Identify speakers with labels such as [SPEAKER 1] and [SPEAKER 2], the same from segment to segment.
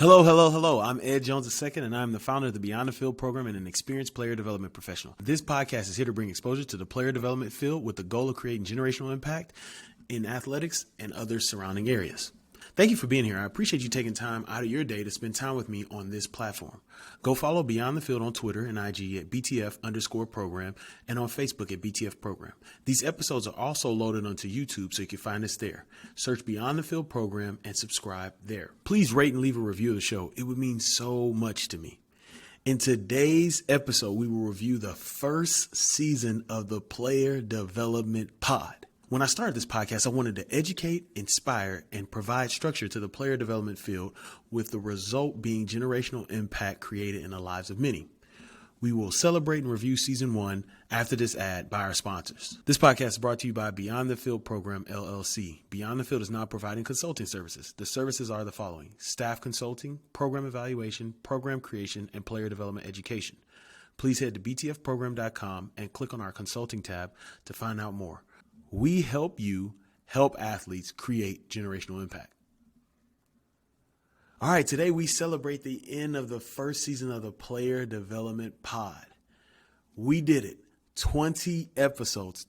[SPEAKER 1] Hello, hello, hello. I'm Ed Jones II, and I'm the founder of the Beyond the Field program and an experienced player development professional. This podcast is here to bring exposure to the player development field with the goal of creating generational impact in athletics and other surrounding areas. Thank you for being here. I appreciate you taking time out of your day to spend time with me on this platform. Go follow Beyond the Field on Twitter and IG at BTF_program and on Facebook at BTF program. These episodes are also loaded onto YouTube, so you can find us there. Search Beyond the Field program and subscribe there. Please rate and leave a review of the show. It would mean so much to me. In today's episode, we will review the first season of the Player Development Pod. When I started this podcast, I wanted to educate, inspire, and provide structure to the player development field, with the result being generational impact created in the lives of many. We will celebrate and review season 1 after this ad by our sponsors. This podcast is brought to you by Beyond the Field Program, LLC. Beyond the Field is now providing consulting services. The services are the following: staff consulting, program evaluation, program creation, and player development education. Please head to btfprogram.com and click on our consulting tab to find out more. We help you help athletes create generational impact. All right, today we celebrate the end of the first season of the Player Development Pod. We did it. 20 episodes,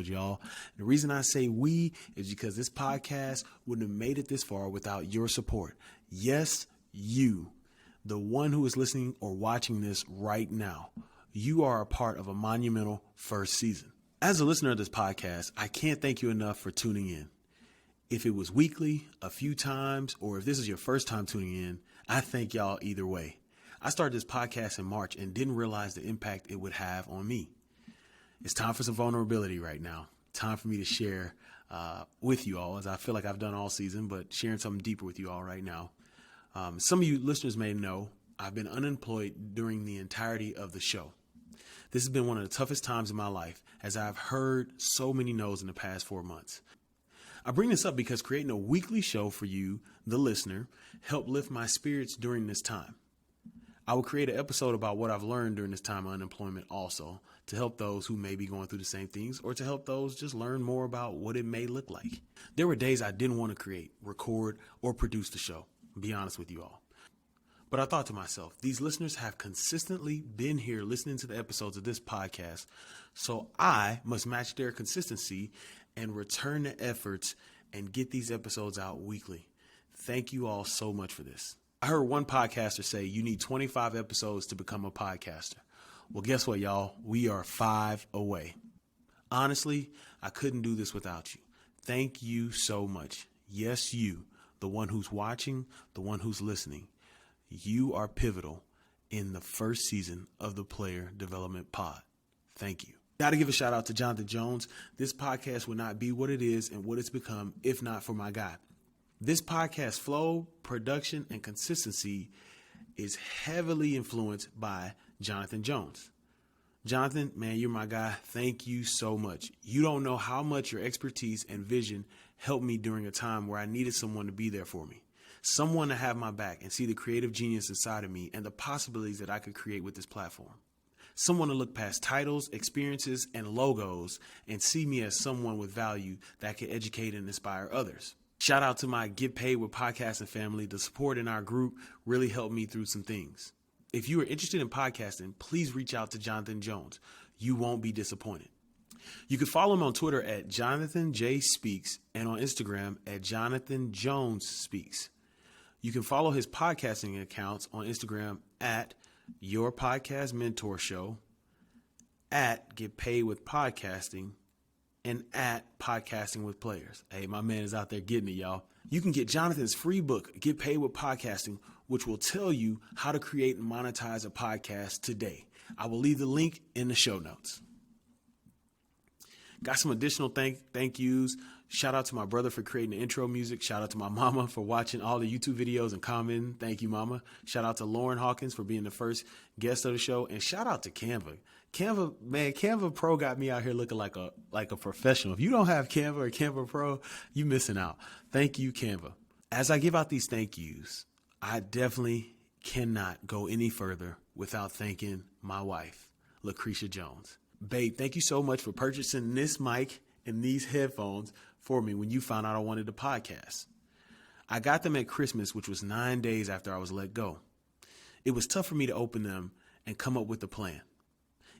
[SPEAKER 1] y'all. The reason I say we is because this podcast wouldn't have made it this far without your support. Yes, you, the one who is listening or watching this right now. You are a part of a monumental first season. As a listener of this podcast, I can't thank you enough for tuning in. If it was weekly, a few times, or if this is your first time tuning in, I thank y'all either way. I started this podcast in March and didn't realize the impact it would have on me. It's time for some vulnerability right now. Time for me to share with you all, as I feel like I've done all season, but sharing something deeper with you all right now. Some of you listeners may know I've been unemployed during the entirety of the show. This has been one of the toughest times in my life, as I've heard so many no's in the past 4 months. I bring this up because creating a weekly show for you, the listener, helped lift my spirits during this time. I will create an episode about what I've learned during this time of unemployment also, to help those who may be going through the same things, or to help those just learn more about what it may look like. There were days I didn't want to create, record, or produce the show, I'll be honest with you all. But I thought to myself, these listeners have consistently been here listening to the episodes of this podcast, so I must match their consistency and return the efforts and get these episodes out weekly. Thank you all so much for this. I heard one podcaster say you need 25 episodes to become a podcaster. Well, guess what, y'all? We are 5 away. Honestly, I couldn't do this without you. Thank you so much. Yes, you, the one who's watching, the one who's listening. You are pivotal in the first season of the Player Development Pod. Thank you. Got to give a shout out to Jonathan Jones. This podcast would not be what it is and what it's become if not for my guy. This podcast flow, production, and consistency is heavily influenced by Jonathan Jones. Jonathan, man, you're my guy. Thank you so much. You don't know how much your expertise and vision helped me during a time where I needed someone to be there for me. Someone to have my back and see the creative genius inside of me and the possibilities that I could create with this platform. Someone to look past titles, experiences, and logos and see me as someone with value that can educate and inspire others. Shout out to my Get Paid with Podcasting family. The support in our group really helped me through some things. If you are interested in podcasting, please reach out to Jonathan Jones. You won't be disappointed. You can follow him on Twitter at Jonathan J Speaks and on Instagram at Jonathan Jones Speaks. You can follow his podcasting accounts on Instagram at Your Podcast Mentor Show, at Get Paid with Podcasting, and at Podcasting with Players. Hey, my man is out there getting it, y'all. You can get Jonathan's free book, Get Paid with Podcasting, which will tell you how to create and monetize a podcast today. I will leave the link in the show notes. Got some additional thank yous. Shout out to my brother for creating the intro music. Shout out to my mama for watching all the YouTube videos and commenting. Thank you, mama. Shout out to Lauren Hawkins for being the first guest of the show. And shout out to Canva. Canva Pro got me out here looking like a professional. If you don't have Canva or Canva Pro, you missing out. Thank you, Canva. As I give out these thank yous, I definitely cannot go any further without thanking my wife, Lucretia Jones. Babe, thank you so much for purchasing this mic and these headphones for me when you found out I wanted to podcast. I got them at Christmas, which was 9 days after I was let go. It was tough for me to open them and come up with a plan.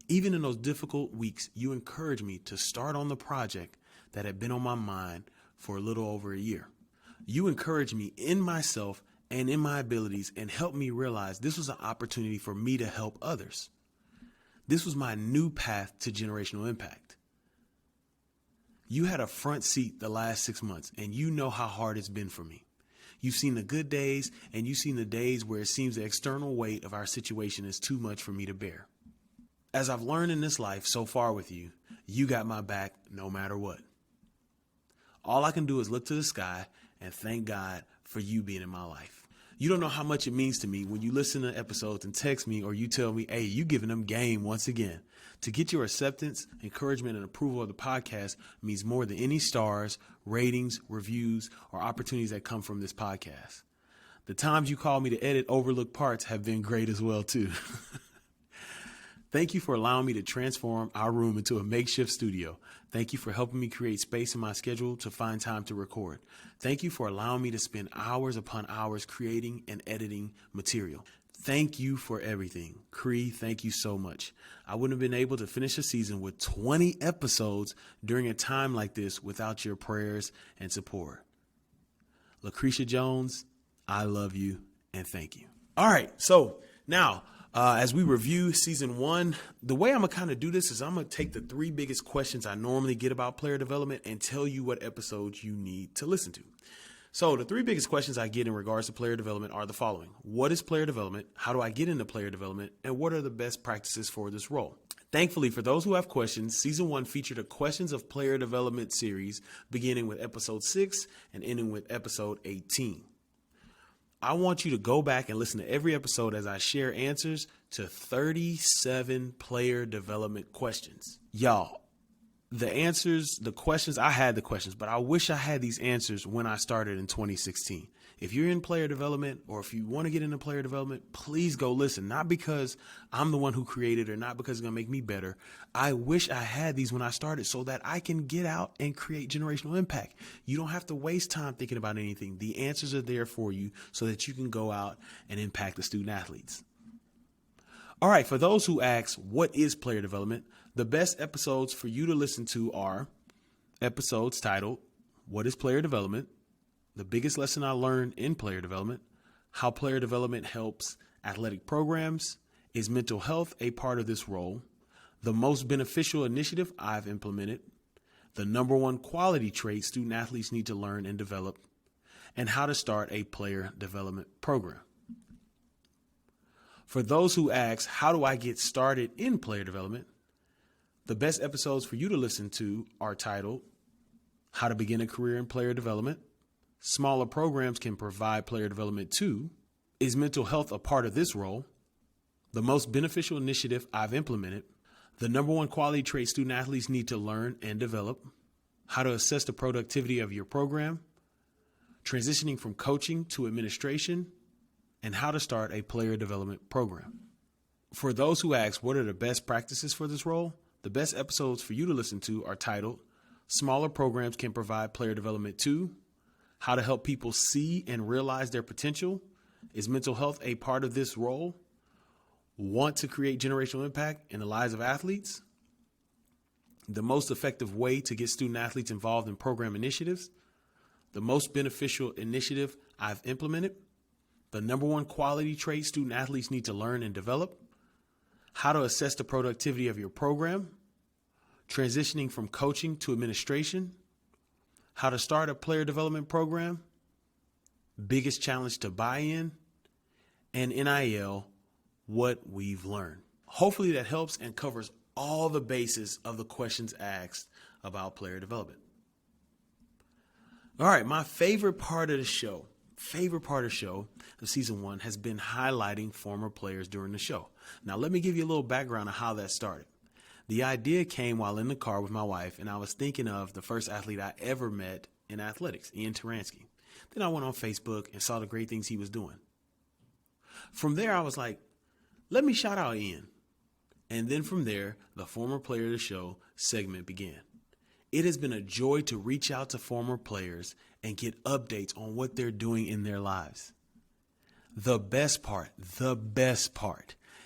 [SPEAKER 1] Even in those difficult weeks, you encouraged me to start on the project that had been on my mind for a little over a year. You encouraged me in myself and in my abilities and helped me realize this was an opportunity for me to help others. This was my new path to generational impact. You had a front seat the last 6 months, and you know how hard it's been for me. You've seen the good days, and you've seen the days where it seems the external weight of our situation is too much for me to bear. As I've learned in this life so far with you, you got my back no matter what. All I can do is look to the sky and thank God for you being in my life. You don't know how much it means to me when you listen to episodes and text me or you tell me, hey, you giving them game once again. To get your acceptance, encouragement, and approval of the podcast means more than any stars, ratings, reviews, or opportunities that come from this podcast. The times you call me to edit overlooked parts have been great as well, too. Thank you for allowing me to transform our room into a makeshift studio. Thank you for helping me create space in my schedule to find time to record. Thank you for allowing me to spend hours upon hours creating and editing material. Thank you for everything. Cree, thank you so much. I wouldn't have been able to finish a season with 20 episodes during a time like this without your prayers and support. Lucretia Jones, I love you and thank you. All right, so now, as we review season 1, the way I'm going to kind of do this is I'm going to take the 3 biggest questions I normally get about player development and tell you what episodes you need to listen to. So the 3 biggest questions I get in regards to player development are the following. What is player development? How do I get into player development? And what are the best practices for this role? Thankfully, for those who have questions, season 1 featured a questions of player development series beginning with episode 6 and ending with episode 18. I want you to go back and listen to every episode as I share answers to 37 player development questions. Y'all, the questions, I had the questions, but I wish I had these answers when I started in 2016. If you're in player development or if you want to get into player development, please go listen. Not because I'm the one who created it or not because it's going to make me better. I wish I had these when I started so that I can get out and create generational impact. You don't have to waste time thinking about anything. The answers are there for you so that you can go out and impact the student athletes. All right, for those who ask, what is player development? The best episodes for you to listen to are episodes titled, What is Player Development? The biggest lesson I learned in player development, how player development helps athletic programs, is mental health a part of this role, the most beneficial initiative I've implemented, the number 1 quality trait student athletes need to learn and develop, and how to start a player development program. For those who ask, how do I get started in player development? The best episodes for you to listen to are titled, How to Begin a Career in Player Development, Smaller Programs Can Provide Player Development Too, Is Mental Health a Part of This Role, The Most Beneficial Initiative I've Implemented, The Number 1 Quality Trait Student Athletes Need to Learn and Develop, How to Assess the Productivity of Your Program, Transitioning from Coaching to Administration, and How to Start a Player Development Program. For those who ask, what are the best practices for this role? The best episodes for you to listen to are titled, Smaller Programs Can Provide Player Development Too, How to Help People See and Realize Their Potential, Is Mental Health a Part of This Role, Want to Create Generational Impact in the Lives of Athletes, The Most Effective Way to Get Student Athletes Involved in Program Initiatives, The Most Beneficial Initiative I've Implemented, The Number 1 Quality Trait Student Athletes Need to Learn and Develop, How to Assess the Productivity of Your Program, Transitioning from Coaching to Administration, How to Start a Player Development Program, Biggest Challenge to Buy-in, and NIL, What We've Learned. Hopefully that helps and covers all the bases of the questions asked about player development. All right, my favorite part of the show of season 1 has been highlighting former players during the show. Now, let me give you a little background on how that started. The idea came while in the car with my wife, and I was thinking of the first athlete I ever met in athletics, Ian Taransky. Then I went on Facebook and saw the great things he was doing. From there, I was like, let me shout out Ian. And then from there, the former player of the show segment began. It has been a joy to reach out to former players and get updates on what they're doing in their lives. The best part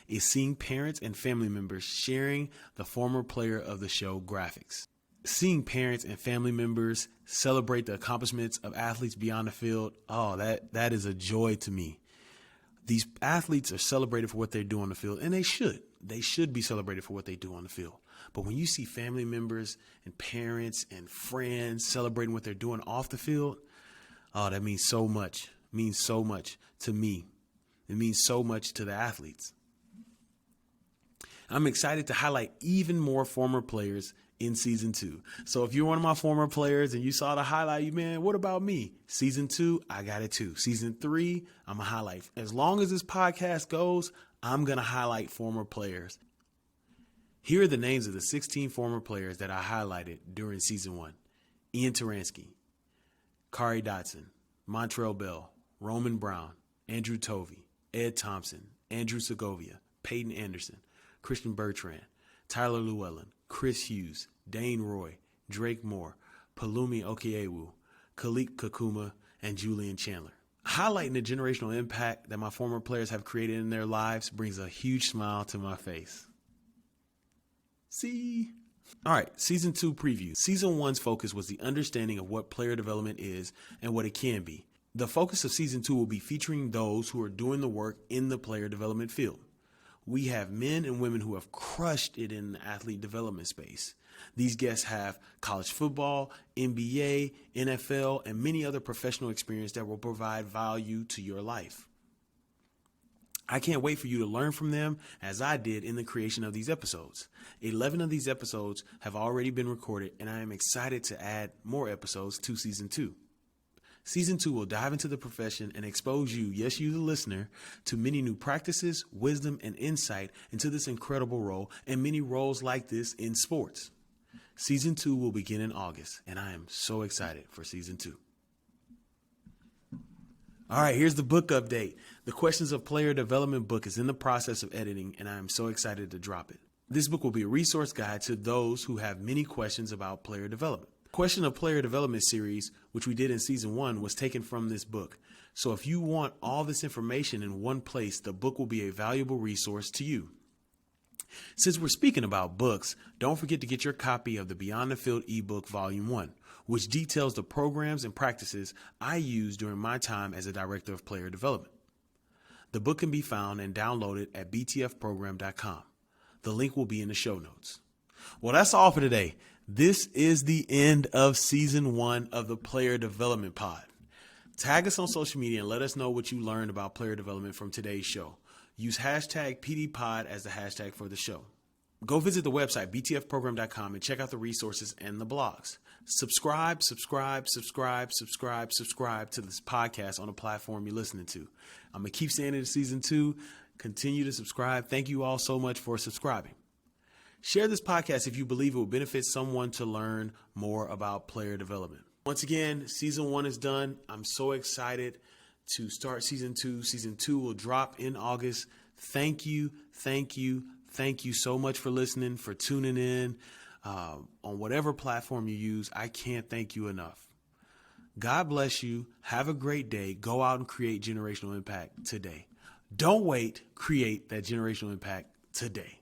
[SPEAKER 1] is seeing parents and family members sharing the former player of the show graphics. Seeing parents and family members celebrate the accomplishments of athletes beyond the field, that is a joy to me. These athletes are celebrated for what they do on the field, and they should. They should be celebrated for what they do on the field. But when you see family members and parents and friends celebrating what they're doing off the field, that means so much. It means so much to me. It means so much to the athletes. I'm excited to highlight even more former players in season 2. So if you're one of my former players and you saw the highlight, man, what about me? Season 2, I got it too. Season 3, I'm a highlight. As long as this podcast goes, I'm going to highlight former players. Here are the names of the 16 former players that I highlighted during season 1. Ian Taransky, Kari Dotson, Montrell Bell, Roman Brown, Andrew Tovey, Ed Thompson, Andrew Segovia, Peyton Anderson, Christian Bertrand, Tyler Llewellyn, Chris Hughes, Dane Roy, Drake Moore, Palumi Okiewu, Kalik Kakuma, and Julian Chandler. Highlighting the generational impact that my former players have created in their lives brings a huge smile to my face. See? All right, season 2 preview. Season 1's focus was the understanding of what player development is and what it can be. The focus of season 2 will be featuring those who are doing the work in the player development field. We have men and women who have crushed it in the athlete development space. These guests have college football, NBA, NFL, and many other professional experience that will provide value to your life. I can't wait for you to learn from them as I did in the creation of these episodes. 11 of these episodes have already been recorded, and I am excited to add more episodes to season 2. Season 2 will dive into the profession and expose you, yes, you the listener, to many new practices, wisdom, and insight into this incredible role and many roles like this in sports. Season 2 will begin in August, and I am so excited for season 2. All right, here's the book update. The Questions of Player Development book is in the process of editing, and I am so excited to drop it. This book will be a resource guide to those who have many questions about player development. Question of Player Development series, which we did in season 1, was taken from this book. So if you want all this information in one place, the book will be a valuable resource to you. Since we're speaking about books, don't forget to get your copy of the Beyond the Field ebook Volume 1, which details the programs and practices I used during my time as a director of player development. The book can be found and downloaded at btfprogram.com. The link will be in the show notes. Well, that's all for today. This is the end of season 1 of the Player Development Pod. Tag us on social media and let us know what you learned about player development from today's show. Use hashtag PDPod as the hashtag for the show. Go visit the website, btfprogram.com, and check out the resources and the blogs. Subscribe to this podcast on the platform you're listening to. I'm going to keep saying it in season 2. Continue to subscribe. Thank you all so much for subscribing. Share this podcast if you believe it will benefit someone to learn more about player development. Once again, season 1 is done. I'm so excited to start season 2. Season 2 will drop in August. Thank you so much for listening, for tuning in on whatever platform you use. I can't thank you enough. God bless you. Have a great day. Go out and create generational impact today. Don't wait. Create that generational impact today.